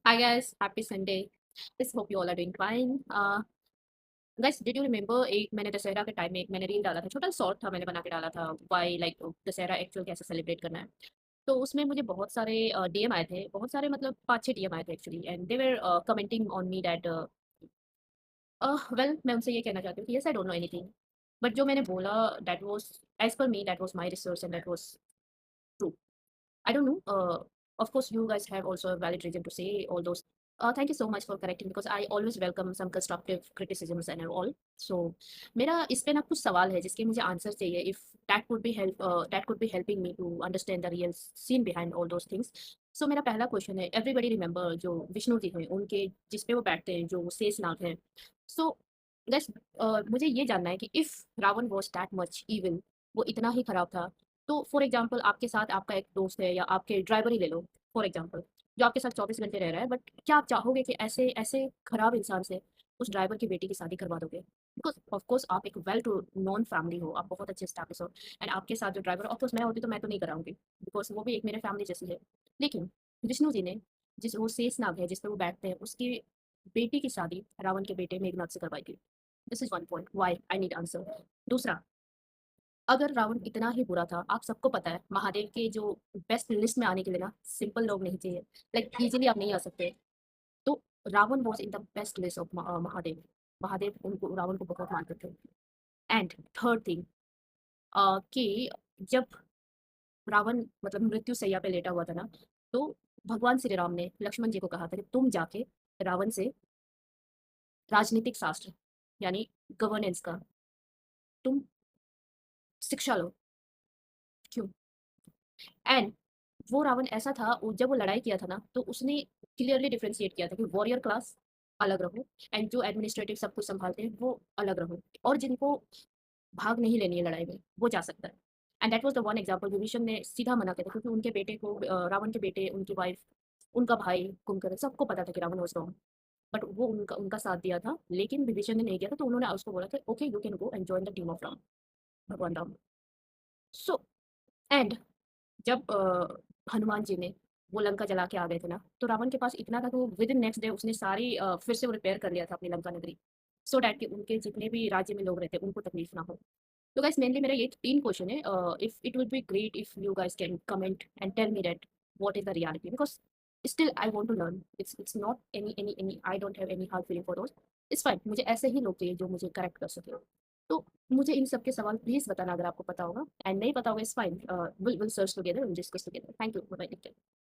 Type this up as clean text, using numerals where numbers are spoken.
Hi guys, happy Sunday. Just hope you all are doing fine. Guys, did you remember एक मैंने दशहरा के time में एक मैंने रील डाला था, छोटा शॉर्ट था, मैंने बना के डाला था वाई लाइक दशहरा एक्चुअल कैसे सेलिब्रेट करना है। तो उसमें मुझे बहुत सारे डीएम आए थे, बहुत सारे मतलब 5-6 डीएम आए थे actually, and they were commenting on me that well मैं उनसे ये कहना चाहती हूँ कि yes I don't know anything, but जो मैंने बोला that was as per me that was my research and that was true. I don't know. Of course, you guys have also a valid reason to say all those. Thank you so much for correcting because I always welcome some constructive criticisms and all. So, मेरा इस पे ना कुछ सवाल है जिसके मुझे answer चाहिए. If that could be helping me to understand the real scene behind all those things. So मेरा पहला क्वेश्चन है. Everybody remember जो विष्णु जी हैं उनके जिस पे वो बैठते हैं जो शेषनाग हैं. So guys, मुझे ये जानना है कि if Ravan was that much evil, वो इतना ही खराब था, तो फॉर एग्जांपल आपके साथ आपका एक दोस्त है या आपके ड्राइवर ही ले लो फॉर एग्जांपल, जो आपके साथ 24 घंटे रह रहा है, बट क्या आप चाहोगे कि ऐसे ऐसे खराब इंसान से उस ड्राइवर की बेटी की शादी करवा दोगे? बिकॉज ऑफ कोर्स आप एक वेल टू नॉन फैमिली हो, आप बहुत अच्छे स्टैब्लिश हो, एंड आपके साथ जो ड्राइवर ऑफ कोर्स मैं होती तो मैं तो नहीं कराऊंगी बिकॉज वो भी एक मेरे फैमिली जैसी है। लेकिन विष्णु जी ने जिस वो शेषनाग है जिस पे वो बैठते हैं उसकी बेटी की शादी रावण के बेटे मेघनाथ से करवाई थी। This is one point why I need answer. दूसरा, अगर रावण इतना ही बुरा था, आप सबको पता है महादेव के जो बेस्ट लिस्ट में आने के लिए ना सिंपल लोग नहीं चाहिए, लाइक इजीली आप नहीं आ सकते। तो Ravan was in the best list of Mahadev. Mahadev उनको रावण को बहुत मानते थे। एंड थर्ड थिंग, कि जब रावण मतलब मृत्यु शैया पे लेटा हुआ था ना, तो भगवान श्री राम ने लक्ष्मण जी को कहा था कि तुम जाके रावण से राजनीतिक शास्त्र यानी गवर्नेंस का तुम शिक्षा लो। क्यों? एंड वो रावण ऐसा था, जब वो लड़ाई किया था ना तो उसने क्लियरली डिफरेंशिएट किया था कि वॉरियर क्लास अलग रहो एंड जो एडमिनिस्ट्रेटिव सब कुछ संभालते हैं वो अलग रहो, और जिनको भाग नहीं लेनी है लड़ाई में वो जा सकता है। And that was the one example Vibhishan ने सीधा मना किया था क्योंकि उनके बेटे को रावण के बेटे, उनकी वाइफ, उनका भाई कुंभकर्ण सबको पता था कि रावण वाज रॉन्ग, बट वो उनका उनका साथ दिया था, लेकिन विभीषण ने नहीं किया था, तो उन्होंने उसको बोला था okay you can go and join the team of Ram, भगवान राम। सो एंड जब हनुमान जी ने वो लंका जला के आ गए थे ना, तो रावण के पास इतना था कि वो विदिन नेक्स्ट डे उसने सारी फिर से वो रिपेयर कर लिया था अपनी लंका नगरी, सो दैट कि उनके जितने भी राज्य में लोग रहते उनको तकलीफ ना हो। तो गाइस मेनली मेरा ये 3 क्वेश्चन है। If it would be great if you guys can comment and tell me that what is the reality because still I want to learn. It's not any I don't have any hard feeling for those. It's fine, मुझे ऐसे ही लोग चाहिए जो मुझे correct कर सकें। तो मुझे इन सब के सवाल प्लीज़ बताना अगर आपको पता होगा, एंड नहीं पता होगा it's fine, will search together, will discuss together. Thank you, bye bye, take care.